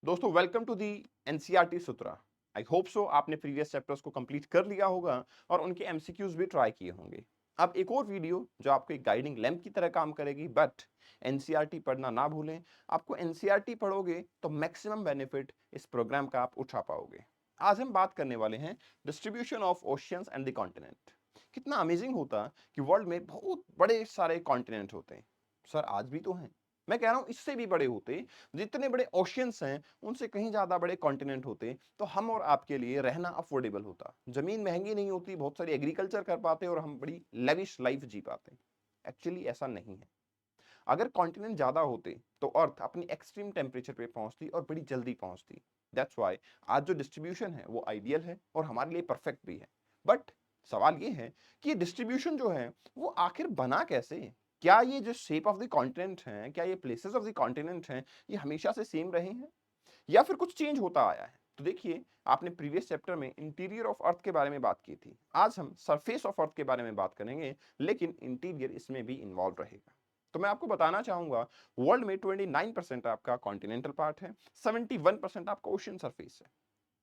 दोस्तों welcome to the NCERT Sutra. I hope so आपने previous chapters को कंप्लीट कर लिया होगा और उनके एमसीक्यूज भी ट्राई किए होंगे। अब एक और वीडियो जो आपको एक गाइडिंग लैंप की तरह काम करेगी, बट एनसीईआरटी पढ़ना ना भूलें। आपको एनसीईआरटी पढ़ोगे तो मैक्सिमम बेनिफिट इस प्रोग्राम का आप उठा पाओगे। आज हम बात करने वाले हैं distribution of oceans and the continent. कितना अमेजिंग होता कि वर्ल्ड में बहुत बड़े सारे कॉन्टिनेंट होते हैं। सर आज भी तो हैं, मैं कह रहा हूं इससे भी बड़े होते। जितने बड़े ओशियंस हैं उनसे कहीं ज्यादा बड़े कॉन्टिनेंट होते तो हम और आपके लिए रहना अफोर्डेबल होता, जमीन महंगी नहीं होती, बहुत सारी एग्रीकल्चर कर पाते और हम बड़ी लेविश लाइफ जी पाते। एक्चुअली ऐसा नहीं है। अगर कॉन्टिनेंट ज्यादा होते तो अर्थ अपनी एक्सट्रीम टेम्परेचर पे पहुंचती और बड़ी जल्दी पहुंचती। दैट्स वाई आज जो डिस्ट्रीब्यूशन है वो आइडियल है और हमारे लिए परफेक्ट भी है। बट सवाल ये है कि ये डिस्ट्रीब्यूशन जो है वो आखिर बना कैसे। क्या ये जो शेप ऑफ द कॉन्टिनेंट है, क्या ये प्लेसेस ऑफ द कॉन्टिनेंट हैं, ये हमेशा से सेम रहे हैं या फिर कुछ चेंज होता आया है। तो देखिए, आपने प्रीवियस चैप्टर में इंटीरियर ऑफ अर्थ के बारे में बात की थी। आज हम सरफेस ऑफ अर्थ के बारे में बात करेंगे, लेकिन इंटीरियर इसमें भी इन्वॉल्व रहेगा। तो मैं आपको बताना चाहूंगा, वर्ल्ड में 29% आपका कॉन्टिनेंटल पार्ट है, 71% आपका ओशन सरफेस है।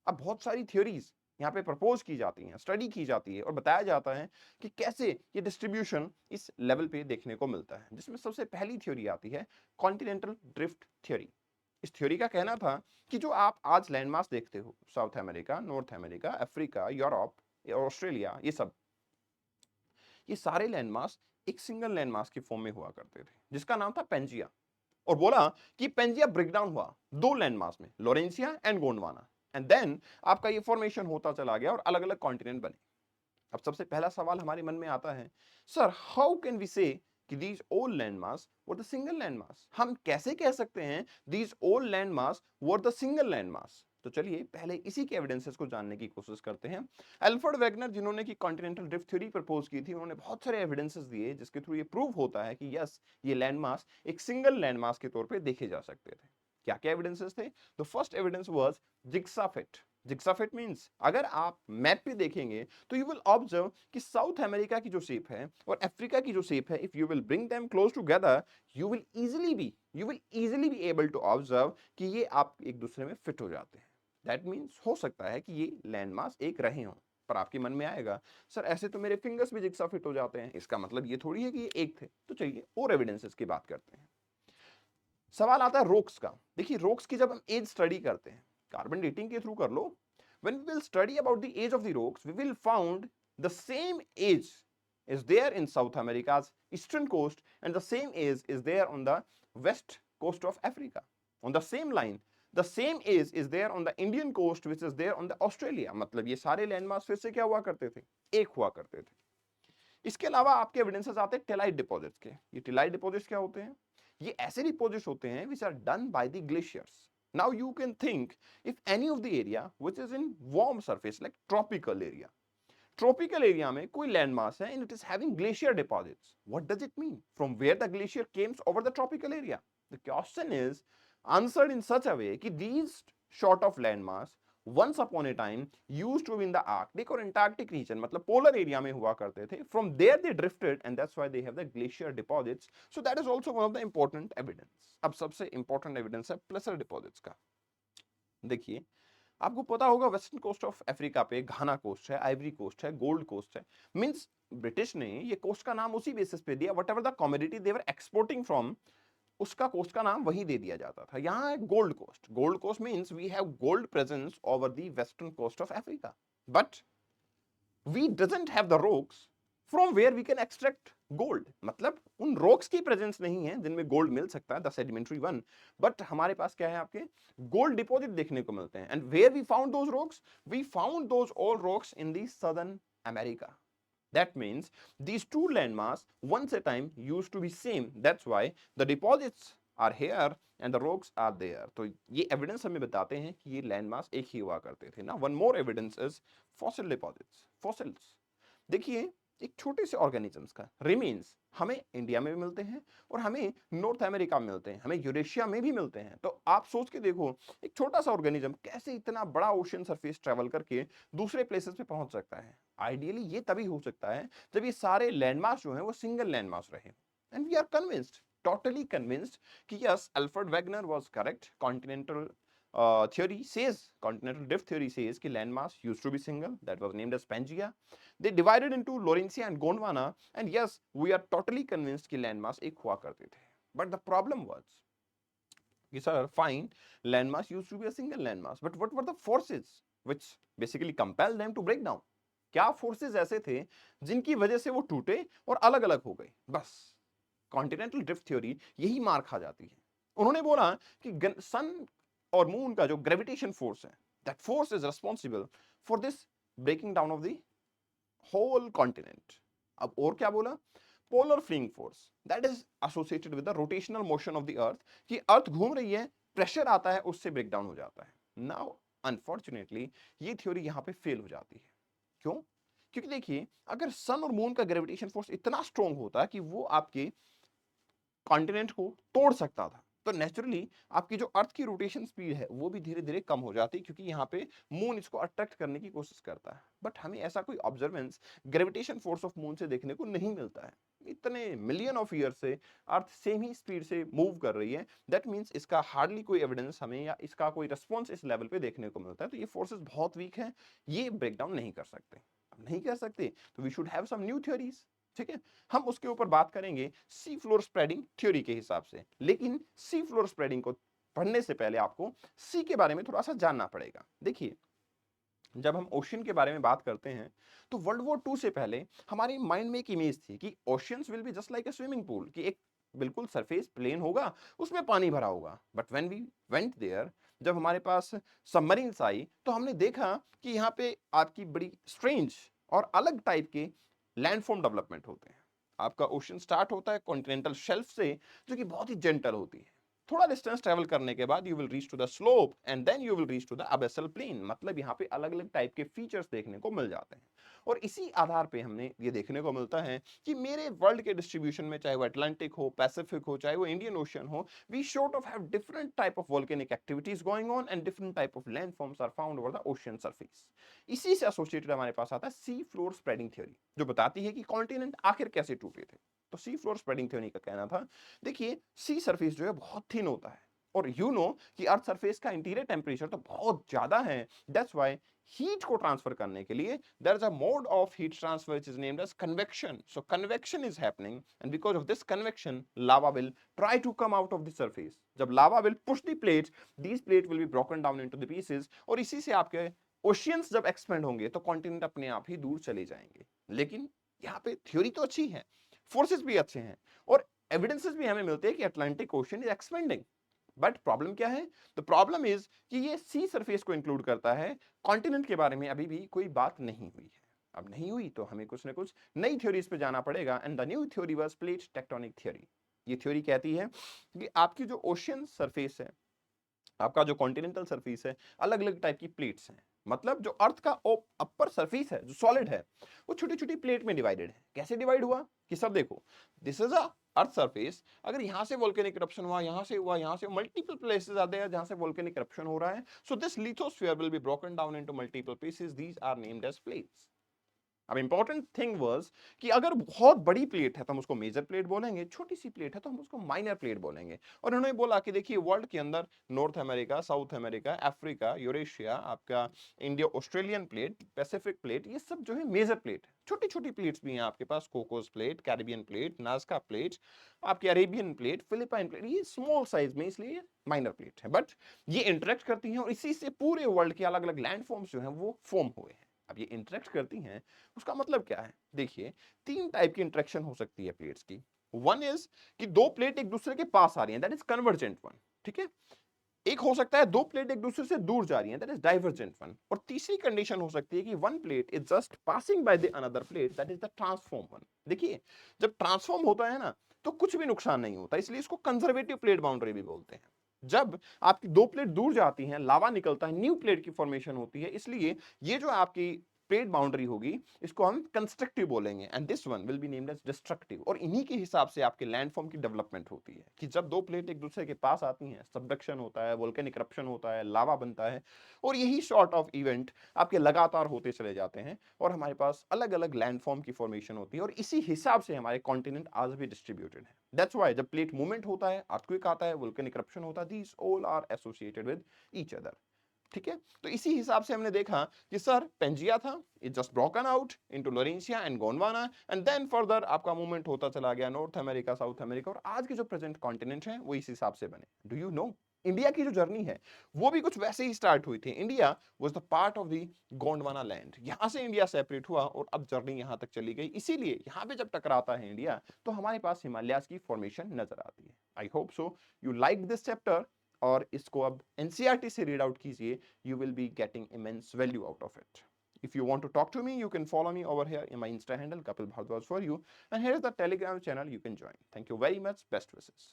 अब बहुत सारी थ्योरीज यहाँ पे प्रपोज की जाती हैं, स्टडी की जाती है और बताया जाता है कि कैसे ये डिस्ट्रीब्यूशन इस लेवल पे देखने को मिलता है, जिसमें सबसे पहली थ्योरी आती है कॉन्टिनेंटल ड्रिफ्ट थ्योरी। इस थ्योरी का कहना था कि जो आप आज लैंडमास देखते हो, south America, north America, Africa, Europe, Australia, ये सारे लैंडमास एक सिंगल लैंडमास की फॉर्म में हुआ करते थे, जिसका नाम था पेंजिया। और बोला कि पेंजिया ब्रेकडाउन हुआ दो लैंडमास में, लोरेंसिया एंड गोंडवाना, एंड देन आपका ये फॉर्मेशन होता चला गया और अलग अलग कॉन्टिनेंट बने। अब सबसे पहला सवाल हमारे मन में आता है, सर हाउ कैन वी से कि these old landmass were the single landmass. हम कैसे कह सकते हैं these old landmass were the single landmass. तो चलिए पहले इसी के एविडेंसेस को जानने की कोशिश करते हैं। अल्फ्रेड वेगनर, जिन्होंने की कॉन्टिनेंटल ड्रिफ्ट थ्योरी प्रपोज की थी, उन्होंने बहुत सारे एविडेंसेस दिए जिसके थ्रू ये प्रूव होता है कि यस, ये लैंडमास एक सिंगल लैंडमास के तौर पे देखे जा सकते थे। क्या क्या एविडेंसेस थे? The first evidence was jigsaw fit. Jigsaw fit means, अगर आप मैप पे देखेंगे तो यू विल ऑब्जर्व कि साउथ अमेरिका की जो शेप है और अफ्रीका की जो शेप है, if you will bring them close together, you will easily be able to observe कि ये आप एक दूसरे में फिट हो जाते हैं। दैट मीन्स हो सकता है कि ये लैंडमास एक रहे हों। पर आपके मन में आएगा, सर ऐसे तो मेरे फिंगर्स भी जिक्सा फिट हो जाते हैं, इसका मतलब ये थोड़ी है कि ये एक थे। तो चलिए और एविडेंसेस की बात करते हैं। सवाल आता है रोक्स का। देखिए रोक्स की जब हम एज स्टडी करते हैं, कार्बन डेटिंग के थ्रू कर लो, when we will study about the age of the rocks, we will found the same age is there in South America's eastern coast and the same age is there on the west coast of Africa. On the same line, the same age is there on the Indian coast which is there on the Australia. मतलब ये सारे landmarks फिर से क्या हुआ करते थे, एक हुआ करते थे। इसके अलावा आपके एविडेंसेस आते हैं टेलाइट डिपॉजिट्स के। ये टेलाइट डिपॉजिट्स क्या होते हैं? ये ऐसे डिपॉजिट्स होते हैं which are done by the glaciers. Now you can think, if any of the area which is in warm surface like tropical area, tropical area में कोई लैंडमास है and it is having glacier deposits, what does it mean? From where the glacier comes over the tropical area? The question is answered in such a way कि these sort of landmass once upon a time used to be in the Arctic or Antarctic region, मतलब polar area में हुआ करते थे। From there they drifted and that's why they have the glacier deposits. So that is also one of the important evidence. अब सबसे important evidence है placer deposits का। देखिए, आपको पता होगा वेस्टर्न कोस्ट ऑफ अफ्रीका पे घाना कोस्ट है, आइवरी कोस्ट है, गोल्ड कोस्ट है। मींस ब्रिटिश ने ये कोस्ट का नाम उसी बेसिस पे दिया, whatever the commodity they were exporting from, उसका कोस्ट का नाम वही दे दिया जाता था। यहां है Gold Coast. Gold Coast means we have gold presence over the western coast of Africa, but we doesn't have the rocks from where we can extract gold. मतलब उन रॉक्स की प्रेजेंस नहीं है जिनमें गोल्ड मिल सकता है, द सेडिमेंट्री वन। बट हमारे पास क्या है, आपके गोल्ड डिपॉजिट देखने को मिलते हैं। And where we found those rocks, we found those all rocks in the southern America. That means these two landmass once a time used to be same. That's why the deposits are here and the rocks are there. तो ये evidence हमें बताते हैं कि ये landmass एक ही हुआ करते थे ना। One more evidence is fossil deposits. Fossils, देखिए एक छोटे से ऑर्गेनिजम्स का रिमेन्स हमें इंडिया में भी मिलते हैं और हमें नॉर्थ अमेरिका में मिलते हैं, हमें यूरेशिया में भी मिलते हैं। तो आप सोच के देखो, एक छोटा सा ऑर्गेनिज्म कैसे इतना बड़ा ओशन सरफेस ट्रेवल करके दूसरे प्लेसेस पे पहुंच सकता है। आइडियली ये तभी हो सकता है जब ये सारे लैंडमार्क जो हैं वो सिंगल लैंडमार्क रहे। And we are convinced, totally convinced कि yes, Alfred Wegener was correct. Continental theory says, continental drift theory says कि landmass used to be single, that was named as Pangaea. They divided into Laurentia and Gondwana, and yes, we are totally convinced कि landmass एक हुआ करते थे. But the problem was कि sir, fine, landmass used to be a single landmass, but what were the forces which basically compelled them to break down? क्या forces ऐसे थे जिनकी वजह से वो टूटे और अलग अलग हो गए? बस कॉन्टिनेंटल ड्रिफ्ट थ्योरी यही मार खा जाती है. उन्होंने बोला कि सन और मून का जो ग्रेविटेशन फोर्स है, that force is responsible for this breaking down of the whole continent. अब और क्या बोला? Polar fling force that is associated with the rotational motion of the earth, कि अर्थ घूम रही है, प्रेशर आता है, उससे ब्रेक डाउन हो जाता है. नाउ अनफॉर्चुनेटली ये थ्योरी यहां पे फेल हो जाती है. क्यों? क्योंकि देखिए, अगर सन और मून का ग्रेविटेशन फोर्स इतना स्ट्रॉन्ग होता कि वो आपके कॉन्टिनेंट को तोड़ सकता था, तो नेचुरली आपकी जो अर्थ की रोटेशन स्पीड है वो भी धीरे धीरे कम हो जाती, क्योंकि यहाँ पे मून इसको अट्रैक्ट करने की कोशिश करता है. बट हमें ऐसा कोई observance gravitation force of moon से देखने को नहीं मिलता है. इतने मिलियन ऑफ ईयर से अर्थ सेम ही स्पीड से मूव कर रही है. दैट मीन्स इसका हार्डली कोई एविडेंस हमें या इसका कोई रिस्पॉन्स इस लेवल पे देखने को मिलता है. तो ये फोर्सेस बहुत वीक है, ये ब्रेक डाउन नहीं कर सकते. नहीं कर सकते तो we should have some new theories. ठीक है, हम उसके ऊपर बात करेंगे सी फ्लोर स्प्रेडिंग थ्योरी के हिसाब से. लेकिन सी फ्लोर स्प्रेडिंग को पढ़ने से पहले आपको सी के बारे में थोड़ा सा जानना पड़ेगा. देखिए, जब हम ओशन के बारे में बात करते हैं तो वर्ल्ड वॉर 2 से पहले हमारे माइंड में एक इमेज थी कि oceans will be just like a swimming pool, कि एक बिल्कुल सरफेस प्लेन होगा, उसमें पानी भरा होगा. But when we went there, जब हमारे पास सबमरीन्स आई, तो हमने देखा कि यहाँ पे आपकी बड़ी स्ट्रेंज और अलग टाइप के लैंडफॉर्म डेवलपमेंट होते हैं. आपका ओशन स्टार्ट होता है कॉन्टिनेंटल शेल्फ से, जो कि बहुत ही जेंटल होती है. थोड़ा डिस्टेंस ट्रेवल करने के बाद you will reach to the slope and then you will reach to the abyssal plain. मतलब यहाँ पे अलग अलग टाइप के फीचर्स देखने को मिल जाते हैं. और इसी आधार पे हमने ये देखने को मिलता है कि मेरे वर्ल्ड के डिस्ट्रीब्यूशन में, चाहे वो अटलांटिक हो, पैसिफिक हो, चाहे वो इंडियन ओशन हो, we sort of have different type of volcanic activities going on and different type of landforms are found over the ocean surface. इसी से एसोसिएटेड हमारे पास आता है सी फ्लोर स्प्रेडिंग थ्योरी, जो बताती है कि कॉन्टिनेंट आखिर कैसे टूटे थे. तो सी फ्लोर स्प्रेडिंग थ्योरी का कहना था, देखिए सी सरफेस जो है बहुत थिन होता है, और यू नो कि अर्थ सरफेस का इंटीरियर टेम्परेचर तो बहुत ज्यादा है. दैट्स व्हाई हीट को ट्रांसफर करने के लिए there is a mode of heat transfer which is named as convection. So convection is happening and because of this convection lava will try to come out of the surface. जब lava will push the plates, these plate will be broken down into the pieces, और इसी से आपके oceans जब expand होंगे तो continent अपने आप ही दूर चले जाएंगे. लेकिन यहाँ पे थ्योरी तो अच्छी है, फोर्सेस भी अच्छे हैं, और एविडेंसेस भी हमें मिलते हैं कि Atlantic ocean is expanding. But problem क्या है? द प्रॉब्लम इज कि ये सी सरफेस को इंक्लूड करता है, कॉन्टिनेंट के बारे में अभी भी कोई बात नहीं हुई है. अब नहीं हुई तो हमें कुछ ना कुछ नई थ्योरीज पे जाना पड़ेगा. And the new theory was plate tectonic theory. ये थ्योरी कहती है कि आपकी जो ओशियन सरफेस है, आपका जो कॉन्टिनेंटल सरफेस है, अलग अलग टाइप की प्लेट्स हैं. मतलब जो अर्थ का अपर सरफेस है, जो सॉलिड है, वो छोटी छोटी प्लेट में डिवाइडेड है. कैसे डिवाइड हुआ? कि सब देखो, this is a earth surface. अगर यहां से वोल्केनिक इरप्शन हुआ, यहां से हुआ, यहां से, मल्टीपल प्लेसेस आते हैं जहां से वोल्केनिक इरप्शन हो रहा है. So this lithosphere will be broken down into multiple pieces. These are named as plates. अब इंपॉर्टेंट थिंग वाज कि अगर बहुत बड़ी प्लेट है तो हम उसको मेजर प्लेट बोलेंगे, छोटी सी प्लेट है तो हम उसको माइनर प्लेट बोलेंगे. और उन्होंने बोला कि देखिए, वर्ल्ड के अंदर North America, South America, Africa, Eurasia, आपका India Australian plate, Pacific plate, ये सब जो है मेजर प्लेट है. छोटी छोटी प्लेट्स भी हैं आपके पास, Cocos plate, Caribbean plate, Nazca plate, आपकी अरेबियन प्लेट, फिलिपाइन प्लेट, ये स्मॉल साइज में, इसलिए माइनर प्लेट है. बट ये इंटरेक्ट करती हैं और इसी से पूरे वर्ल्ड के अलग अलग लैंड फॉर्म्स जो हैं वो फॉर्म हुए हैं. अब ये इंटरेक्ट करती हैं, उसका मतलब क्या है? देखिए, तीन टाइप की इंटरेक्शन हो सकती है प्लेट्स की. वन इज कि दो प्लेट एक दूसरे के पास आ रही हैं, दैट इज कन्वर्जेंट वन. ठीक है. एक हो सकता है दो प्लेट एक दूसरे से दूर जा रही हैं, दैट इज डाइवर्जेंट वन. और तीसरी कंडीशन हो सकती है कि one plate is just passing by the another plate, that is the transform one. देखिए, जब ट्रांसफॉर्म होता है ना, तो कुछ भी नुकसान नहीं होता, इसलिए इसको कंजर्वेटिव प्लेट बाउंड्री भी बोलते हैं. जब आपकी दो प्लेट दूर जाती हैं, लावा निकलता है, न्यू प्लेट की फॉर्मेशन होती है. इसलिए ये जो आपकी प्लेट बाउंड्री होगी इसको हम कंस्ट्रक्टिव बोलेंगे and this one will be named as destructive. और इन्हीं के हिसाब से आपके लैंडफॉर्म की डेवलपमेंट होती है कि जब दो प्लेट एक दूसरे के पास आती हैं, सबडक्शन होता है, वोल्केनिक इरप्शन होता है, लावा बनता है, और यही सॉर्ट ऑफ इवेंट आपके लगातार होते चले जाते हैं और हमारे पास अलग अलग लैंडफॉर्म की फॉर्मेशन होती है और इसी हिसाब से हमारे कॉन्टिनेंट आज भी डिस्ट्रीब्यूटेड है। दैट्स व्हाई जब प्लेट मूवमेंट होता है, अर्थक्वेक आता है, वोल्केनिक इरप्शन होता है, these all are associated with each other. ठीक है, तो इसी हिसाब से हमने देखा कि सर पेंजिया था, it just broken out into Laurentia and Gondwana and then further आपका मूवमेंट होता चला गया नॉर्थ अमेरिका, साउथ अमेरिका, और आज के जो प्रेजेंट कॉन्टिनेंट हैं वो इस हिसाब से बने। डू यू नो इंडिया की जो जर्नी है वो भी कुछ वैसे ही स्टार्ट हुई थी। India was the part of the Gondwana land, यहां से इंडिया सेपरेट हुआ और अब जर्नी यहां तक चली गई। इसीलिए यहां पे जब टकराता है इंडिया तो हमारे पास हिमालयाज की फॉर्मेशन नजर आती है। आई hope so you like this chapter और इसको अब एनसीईआरटी से रीड आउट कीजिए, you will be getting immense value out of it. If you want to talk to me, you can follow me over here in my Insta handle, Kapil Bhardwaj for you. And here is the Telegram channel you can join. Thank you very much. Best wishes.